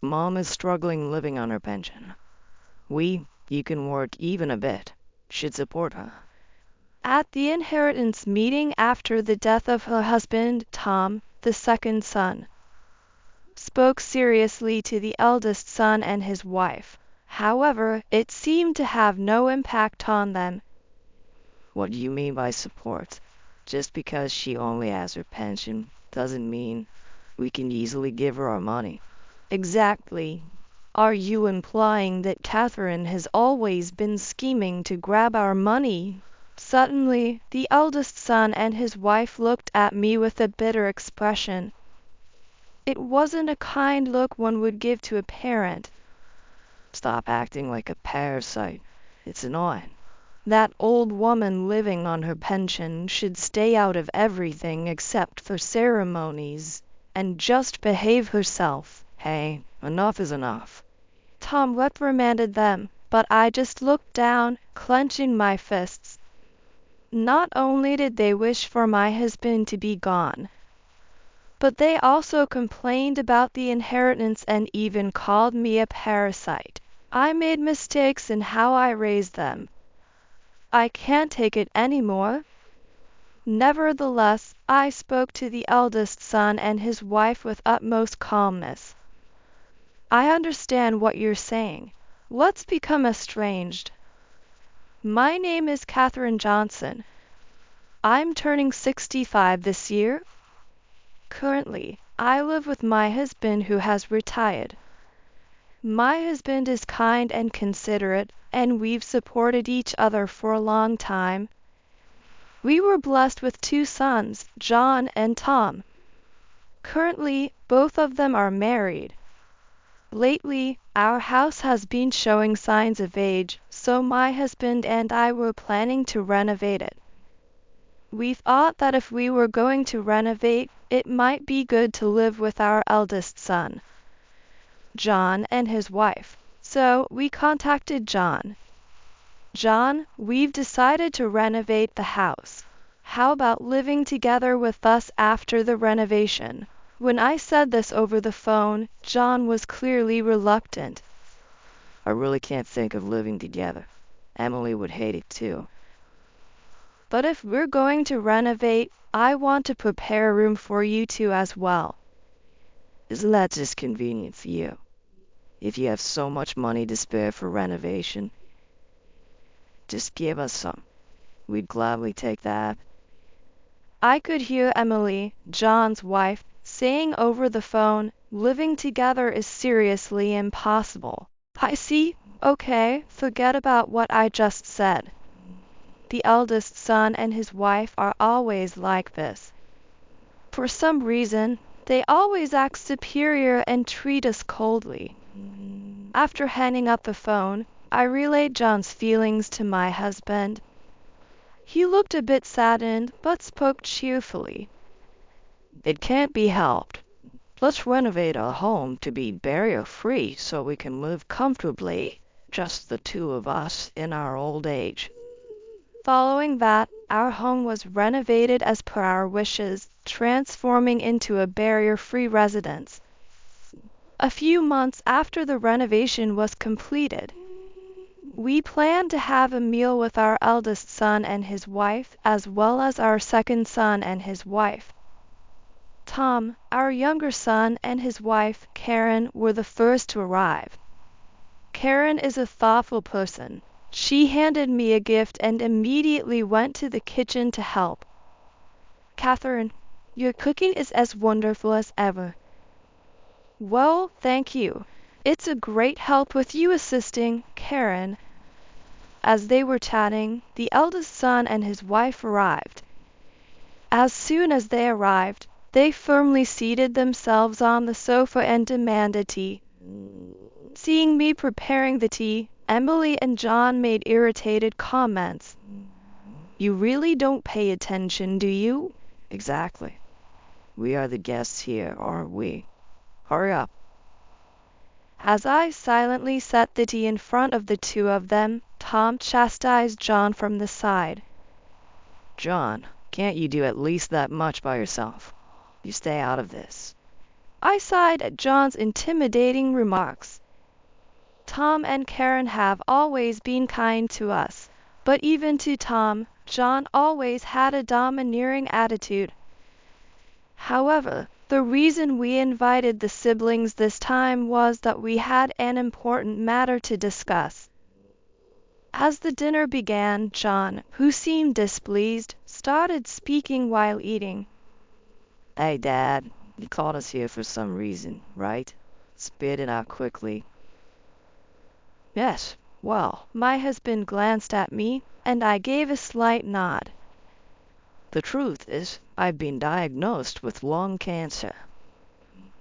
Mom is struggling living on her pension. You can work even a bit, should support her. At the inheritance meeting after the death of her husband, Tom, the second son, spoke seriously to the eldest son and his wife. However, it seemed to have no impact on them. What do you mean by support? Just because she only has her pension doesn't mean we can easily give her our money. Exactly. Are you implying that Catherine has always been scheming to grab our money? Suddenly, the eldest son and his wife looked at me with a bitter expression. It wasn't a kind look one would give to a parent. Stop acting like a parasite. It's annoying. That old woman living on her pension should stay out of everything except for ceremonies, and just behave herself. Hey, enough is enough. Tom reprimanded them, but I just looked down, clenching my fists. Not only did they wish for my husband to be gone, but they also complained about the inheritance and even called me a parasite. I made mistakes in how I raised them. I can't take it anymore. Nevertheless, I spoke to the eldest son and his wife with utmost calmness. I understand what you're saying. Let's become estranged. My name is Katherine Johnson. I'm turning 65 this year. Currently, I live with my husband who has retired. My husband is kind and considerate, and we've supported each other for a long time. We were blessed with 2 sons, John and Tom. Currently, both of them are married. Lately, our house has been showing signs of age, so my husband and I were planning to renovate it. We thought that if we were going to renovate, it might be good to live with our eldest son, John, and his wife. So we contacted John. John, we've decided to renovate the house. How about living together with us after the renovation? When I said this over the phone, John was clearly reluctant. I really can't think of living together. Emily would hate it too. But if we're going to renovate, I want to prepare a room for you two as well. Isn't that just convenient for you? If you have so much money to spare for renovation, just give us some. We'd gladly take that. I could hear Emily, John's wife, saying over the phone, living together is seriously impossible. I see. Okay, forget about what I just said. The eldest son and his wife are always like this. For some reason, they always act superior and treat us coldly. After hanging up the phone, I relayed John's feelings to my husband. He looked a bit saddened, but spoke cheerfully. It can't be helped. Let's renovate our home to be barrier-free so we can live comfortably, just the 2 of us in our old age. Following that, our home was renovated as per our wishes, transforming into a barrier-free residence. A few months after the renovation was completed, we planned to have a meal with our eldest son and his wife, as well as our second son and his wife. Tom, our younger son, and his wife, Karen, were the first to arrive. Karen is a thoughtful person. She handed me a gift and immediately went to the kitchen to help. Catherine, your cooking is as wonderful as ever. Well, thank you. It's a great help with you assisting, Karen. As they were chatting, the eldest son and his wife arrived. As soon as they arrived, they firmly seated themselves on the sofa and demanded tea. Seeing me preparing the tea, Emily and John made irritated comments. You really don't pay attention, do you? Exactly. We are the guests here, aren't we? Hurry up. As I silently set the tea in front of the 2 of them, Tom chastised John from the side. John, can't you do at least that much by yourself? You stay out of this. I sighed at John's intimidating remarks. Tom and Karen have always been kind to us, but even to Tom, John always had a domineering attitude. However, the reason we invited the siblings this time was that we had an important matter to discuss. As the dinner began, John, who seemed displeased, started speaking while eating. Hey, Dad, you called us here for some reason, right? Spit it out quickly. Yes, well, my husband glanced at me, and I gave a slight nod. The truth is, I've been diagnosed with lung cancer.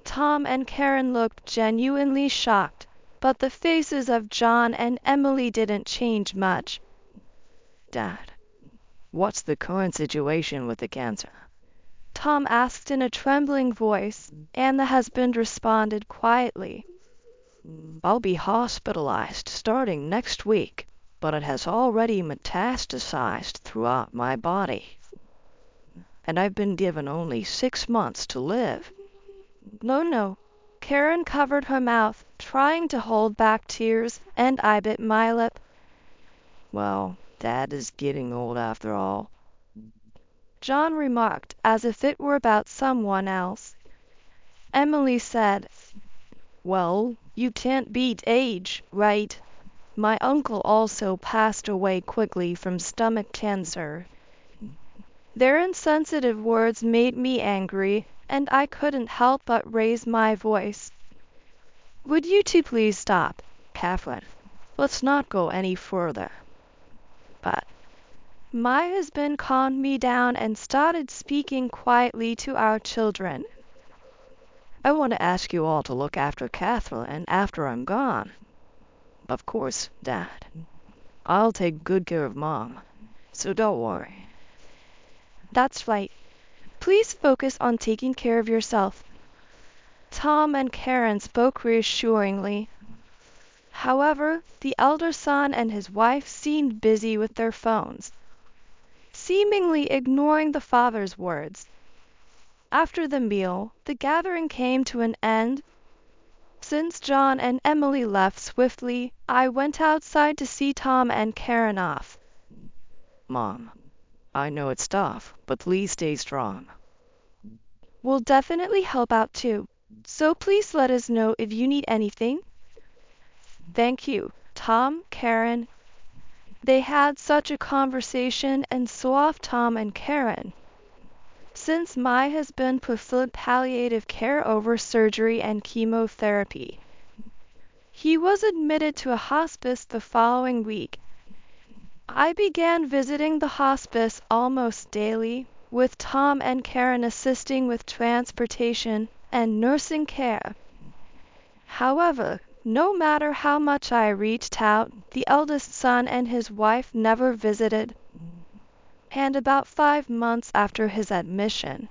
Tom and Karen looked genuinely shocked, but the faces of John and Emily didn't change much. Dad, what's the current situation with the cancer? Tom asked in a trembling voice, and the husband responded quietly. I'll be hospitalized starting next week, but it has already metastasized throughout my body. And I've been given only 6 months to live. No. Karen covered her mouth, trying to hold back tears, and I bit my lip. Well, Dad is getting old after all. John remarked, as if it were about someone else. Emily said, Well, you can't beat age, right? My uncle also passed away quickly from stomach cancer. Their insensitive words made me angry, and I couldn't help but raise my voice. Would you two please stop? Catherine, let's not go any further. But my husband calmed me down and started speaking quietly to our children. I want to ask you all to look after Catherine after I'm gone. Of course, Dad. I'll take good care of Mom, so don't worry. That's right. Please focus on taking care of yourself. Tom and Karen spoke reassuringly. However, the elder son and his wife seemed busy with their phones, seemingly ignoring the father's words. After the meal, the gathering came to an end. Since John and Emily left swiftly, I went outside to see Tom and Karen off. Mom, I know it's tough, but please stay strong. We'll definitely help out too, so please let us know if you need anything. Thank you, Tom, Karen. They had such a conversation, and so off Tom and Karen. Since my husband preferred palliative care over surgery and chemotherapy, he was admitted to a hospice the following week. I began visiting the hospice almost daily, with Tom and Karen assisting with transportation and nursing care. However, no matter how much I reached out, the eldest son and his wife never visited. And about 5 months after his admission,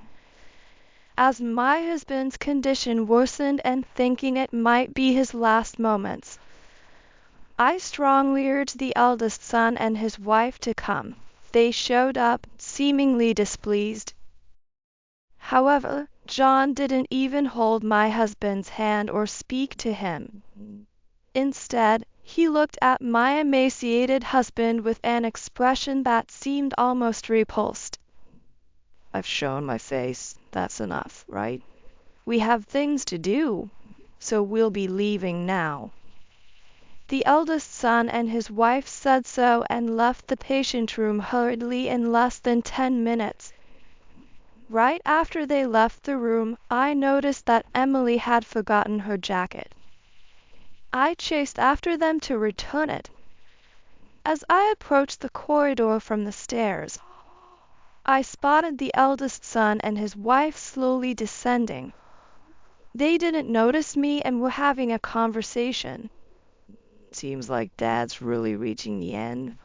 as my husband's condition worsened and thinking it might be his last moments, I strongly urged the eldest son and his wife to come. They showed up, seemingly displeased. However, John didn't even hold my husband's hand or speak to him. Instead, he looked at my emaciated husband with an expression that seemed almost repulsed. I've shown my face. That's enough, right? We have things to do, so we'll be leaving now. The eldest son and his wife said so and left the patient room hurriedly in less than 10 minutes. Right after they left the room, I noticed that Emily had forgotten her jacket. I chased after them to return it. As I approached the corridor from the stairs, I spotted the eldest son and his wife slowly descending. They didn't notice me and were having a conversation. Seems like Dad's really reaching the end.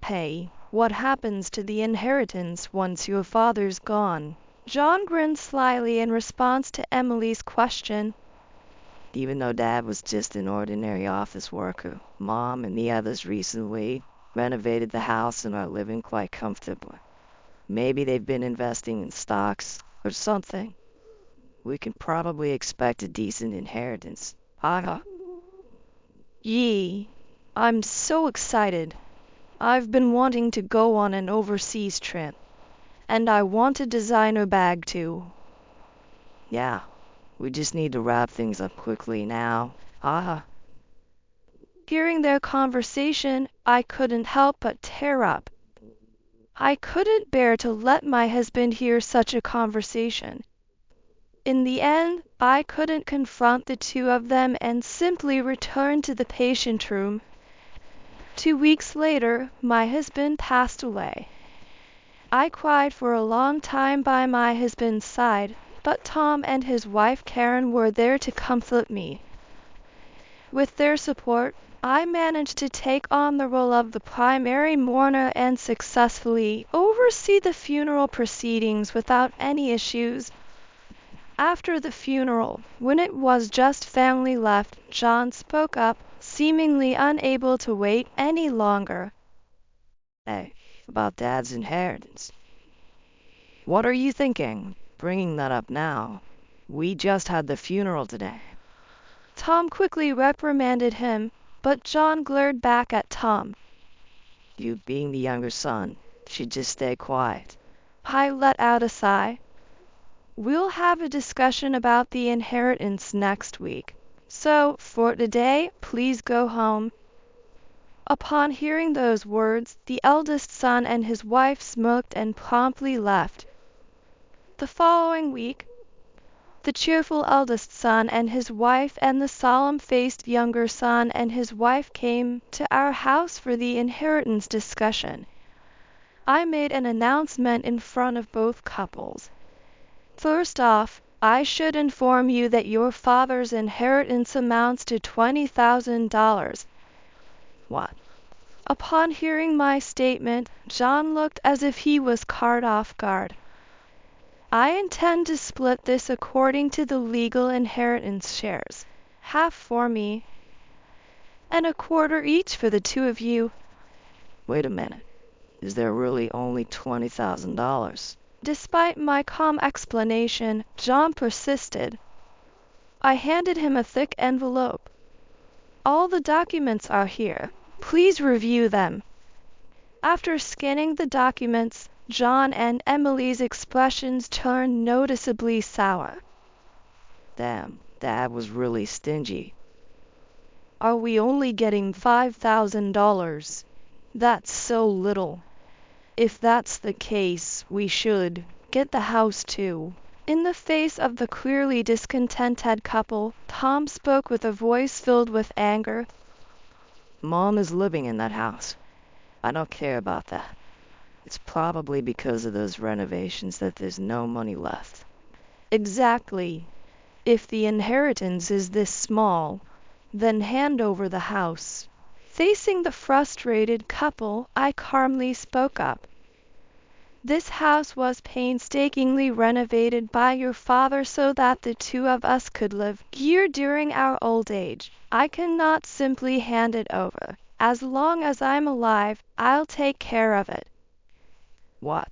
Hey, what happens to the inheritance once your father's gone? John grinned slyly in response to Emily's question. Even though Dad was just an ordinary office worker, Mom and the others recently renovated the house and are living quite comfortably. Maybe they've been investing in stocks or something. we can probably expect a decent inheritance. Haha. Yee, I'm so excited. I've been wanting to go on an overseas trip, and I want a designer bag too. Yeah, we just need to wrap things up quickly now. Haha. Hearing their conversation, I couldn't help but tear up. I couldn't bear to let my husband hear such a conversation. In the end, I couldn't confront the two of them and simply returned to the patient room. 2 weeks later, my husband passed away. I cried for a long time by my husband's side, but Tom and his wife Karen were there to comfort me. With their support, I managed to take on the role of the primary mourner and successfully oversee the funeral proceedings without any issues. After the funeral, when it was just family left, John spoke up, seemingly unable to wait any longer. Hey, about Dad's inheritance. What are you thinking, bringing that up now? We just had the funeral today. Tom quickly reprimanded him, but John glared back at Tom. You, being the younger son, should just stay quiet. I let out a sigh. We'll have a discussion about the inheritance next week. So, for today, please go home. Upon hearing those words, the eldest son and his wife smirked and promptly left. The following week, the cheerful eldest son and his wife and the solemn-faced younger son and his wife came to our house for the inheritance discussion. I made an announcement in front of both couples. First off, I should inform you that your father's inheritance amounts to $20,000. What? Upon hearing my statement, John looked as if he was caught off guard. I intend to split this according to the legal inheritance shares, half for me, and a quarter each for the two of you. Wait a minute. Is there really only $20,000? Despite my calm explanation, John persisted. I handed him a thick envelope. All the documents are here. Please review them. After scanning the documents, John and Emily's expressions turned noticeably sour. Damn, Dad was really stingy. Are we only getting $5,000? That's so little. If that's the case, we should get the house too. In the face of the clearly discontented couple, Tom spoke with a voice filled with anger. Mom is living in that house. I don't care about that. It's probably because of those renovations that there's no money left. Exactly. If the inheritance is this small, then hand over the house. Facing the frustrated couple, I calmly spoke up. This house was painstakingly renovated by your father so that the two of us could live here during our old age. I cannot simply hand it over. As long as I'm alive, I'll take care of it. What?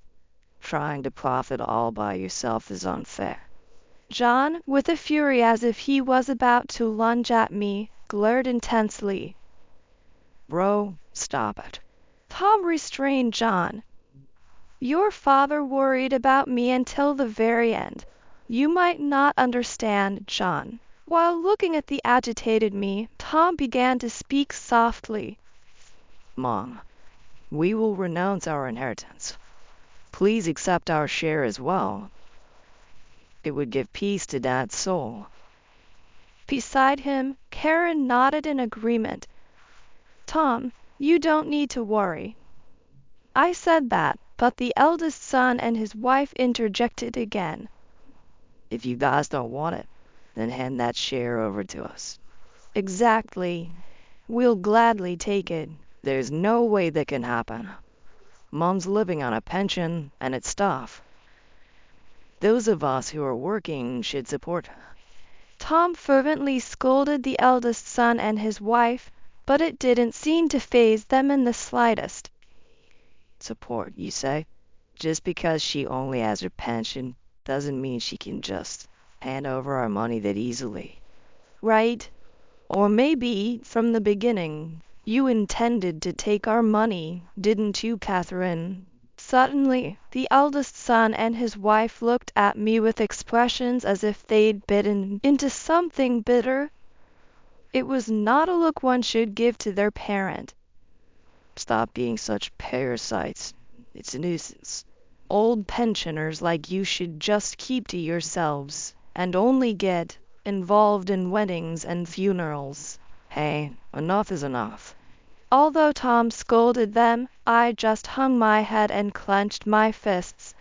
Trying to profit all by yourself is unfair. John, with a fury as if he was about to lunge at me, glared intensely. Bro, stop it. Tom restrained John. Your father worried about me until the very end. You might not understand, John. While looking at the agitated me, Tom began to speak softly. Mom, we will renounce our inheritance. Please accept our share as well. It would give peace to Dad's soul. Beside him, Karen nodded in agreement. Tom, you don't need to worry. I said that, but the eldest son and his wife interjected again. If you guys don't want it, then hand that share over to us. Exactly. We'll gladly take it. There's no way that can happen. Mom's living on a pension, and it's tough. Those of us who are working should support her. Tom fervently scolded the eldest son and his wife, but it didn't seem to faze them in the slightest. Support, you say? Just because she only has her pension doesn't mean she can just hand over our money that easily. Right? Or maybe, from the beginning, you intended to take our money, didn't you, Catherine? Suddenly, the eldest son and his wife looked at me with expressions as if they'd bitten into something bitter. It was not a look one should give to their parent. Stop being such parasites. It's a nuisance. Old pensioners like you should just keep to yourselves and only get involved in weddings and funerals. Hey, enough is enough. Although Tom scolded them, I just hung my head and clenched my fists.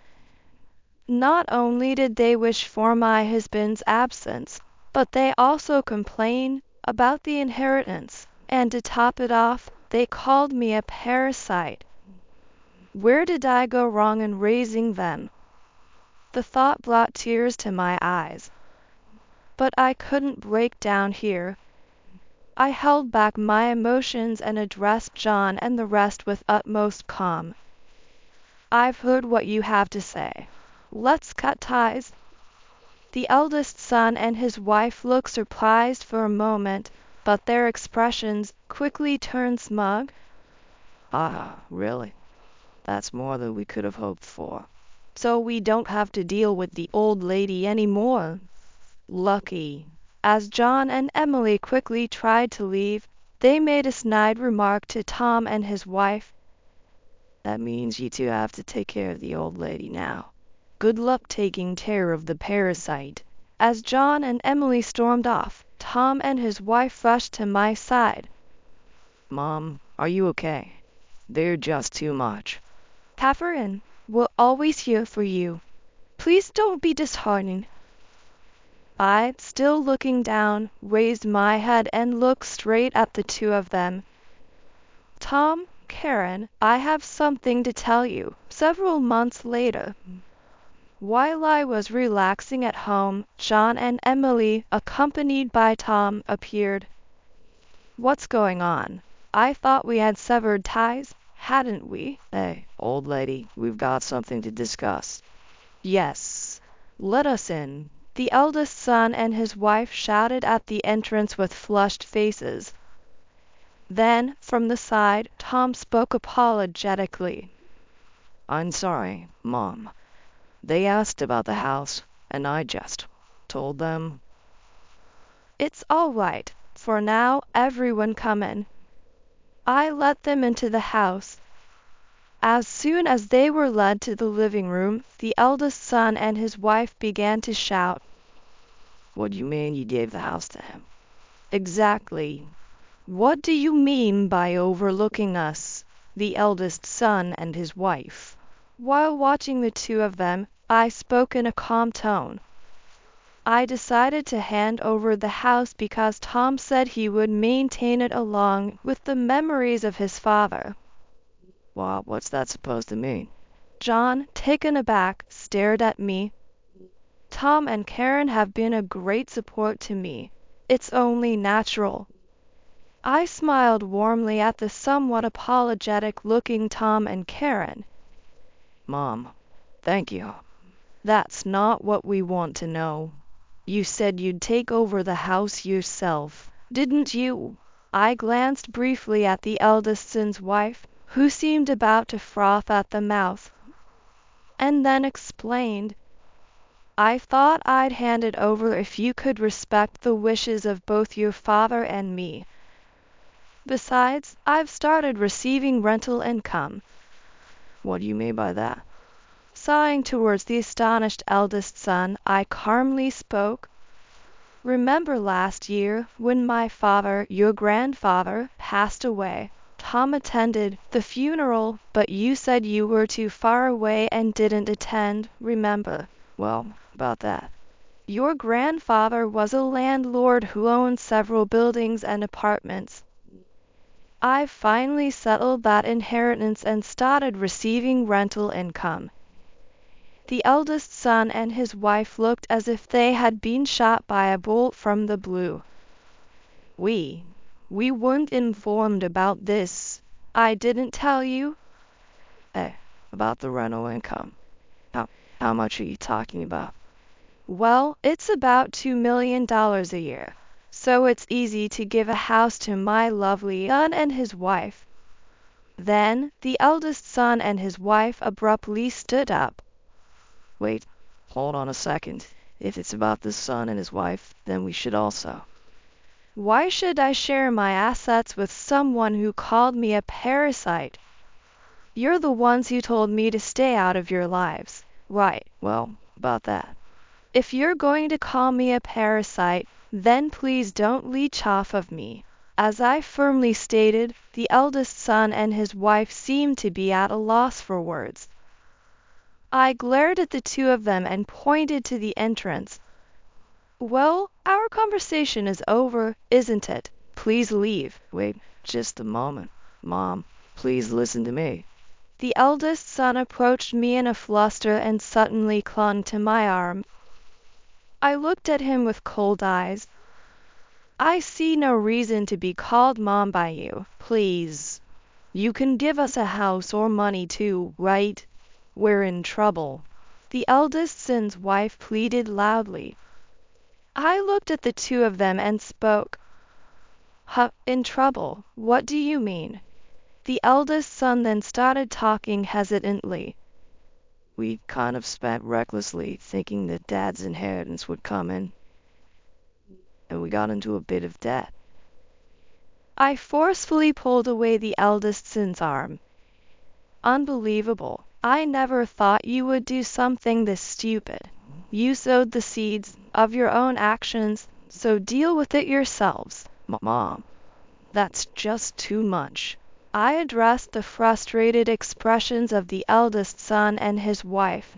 Not only did they wish for my husband's absence, but they also complained about the inheritance, and to top it off, they called me a parasite. Where did I go wrong in raising them? The thought brought tears to my eyes. But I couldn't break down here. I held back my emotions and addressed John and the rest with utmost calm. I've heard what you have to say. Let's cut ties. The eldest son and his wife looked surprised for a moment, but their expressions quickly turned smug. Ah, really? That's more than we could have hoped for. So we don't have to deal with the old lady anymore. Lucky. As John and Emily quickly tried to leave, they made a snide remark to Tom and his wife. That means you two have to take care of the old lady now. Good luck taking care of the parasite. As John and Emily stormed off, Tom and his wife rushed to my side. Mom, are you okay? They're just too much. Catherine, we're always here for you. Please don't be disheartened. I, still looking down, raised my head and looked straight at the two of them. Tom, Karen, I have something to tell you. Several months later, while I was relaxing at home, John and Emily, accompanied by Tom, appeared. What's going on? I thought we had severed ties, hadn't we? Hey, old lady, we've got something to discuss. Yes. Let us in. The eldest son and his wife shouted at the entrance with flushed faces. Then, from the side, Tom spoke apologetically. I'm sorry, Mom. They asked about the house, and I just told them. It's all right. For now, everyone come in. I let them into the house. As soon as they were led to the living room, the eldest son and his wife began to shout. What do you mean you gave the house to him? Exactly. What do you mean by overlooking us? The eldest son and his wife. While watching the two of them, I spoke in a calm tone. I decided to hand over the house because Tom said he would maintain it along with the memories of his father. Well, what's that supposed to mean? John, taken aback, stared at me. Tom and Karen have been a great support to me. It's only natural. I smiled warmly at the somewhat apologetic-looking Tom and Karen. Mom, thank you. That's not what we want to know. You said you'd take over the house yourself, didn't you? I glanced briefly at the eldest son's wife, who seemed about to froth at the mouth, and then explained. I thought I'd hand it over if you could respect the wishes of both your father and me. Besides, I've started receiving rental income. What do you mean by that? Sighing towards the astonished eldest son, I calmly spoke. Remember last year, when my father, your grandfather, passed away? Tom attended the funeral, but you said you were too far away and didn't attend, remember? Well, about that. Your grandfather was a landlord who owned several buildings and apartments. I've finally settled that inheritance and started receiving rental income. The eldest son and his wife looked as if they had been shot by a bolt from the blue. We weren't informed about this. I didn't tell you. Hey, about the rental income. How much are you talking about? Well, it's about $2 million a year, so it's easy to give a house to my lovely son and his wife. Then the eldest son and his wife abruptly stood up. Wait, hold on a second. If it's about the son and his wife, then we should also. Why should I share my assets with someone who called me a parasite? You're the ones who told me to stay out of your lives, right? Well, about that. If you're going to call me a parasite, then please don't leech off of me. As I firmly stated, the eldest son and his wife seemed to be at a loss for words. I glared at the two of them and pointed to the entrance. Well, our conversation is over, isn't it? Please leave. Wait just a moment. Mom, please listen to me. The eldest son approached me in a fluster and suddenly clung to my arm. I looked at him with cold eyes. I see no reason to be called Mom by you. Please. You can give us a house or money too, right? We're in trouble. The eldest son's wife pleaded loudly. I looked at the two of them and spoke. In trouble? What do you mean? The eldest son then started talking hesitantly. We kind of spent recklessly, thinking that Dad's inheritance would come in, and we got into a bit of debt. I forcefully pulled away the eldest son's arm. Unbelievable. I never thought you would do something this stupid. You sowed the seeds of your own actions, so deal with it yourselves. Mom, that's just too much. I addressed the frustrated expressions of the eldest son and his wife.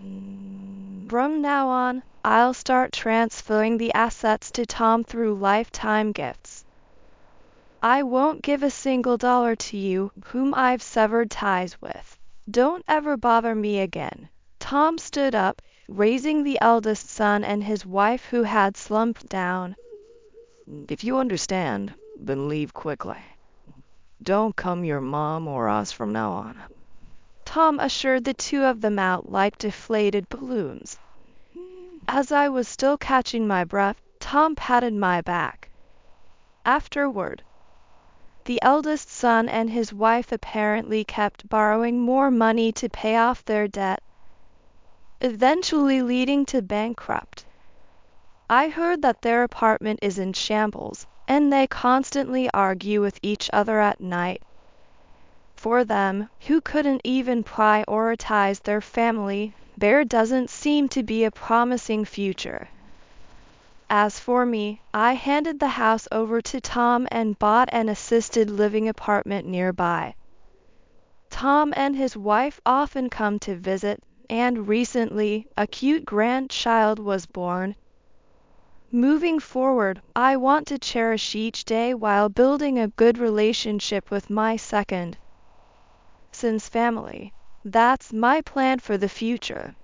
From now on, I'll start transferring the assets to Tom through lifetime gifts. I won't give a single dollar to you, whom I've severed ties with. Don't ever bother me again. Tom stood up, raising the eldest son and his wife who had slumped down. If you understand, then leave quickly. Don't come your mom or us from now on. Tom assured the two of them out like deflated balloons. As I was still catching my breath, Tom patted my back. Afterward, the eldest son and his wife apparently kept borrowing more money to pay off their debt, eventually leading to bankrupt. I heard that their apartment is in shambles, and they constantly argue with each other at night. For them, who couldn't even prioritize their family, there doesn't seem to be a promising future. As for me, I handed the house over to Tom and bought an assisted living apartment nearby. Tom and his wife often come to visit, and recently, a cute grandchild was born. Moving forward, I want to cherish each day while building a good relationship with my second son's family. That's my plan for the future.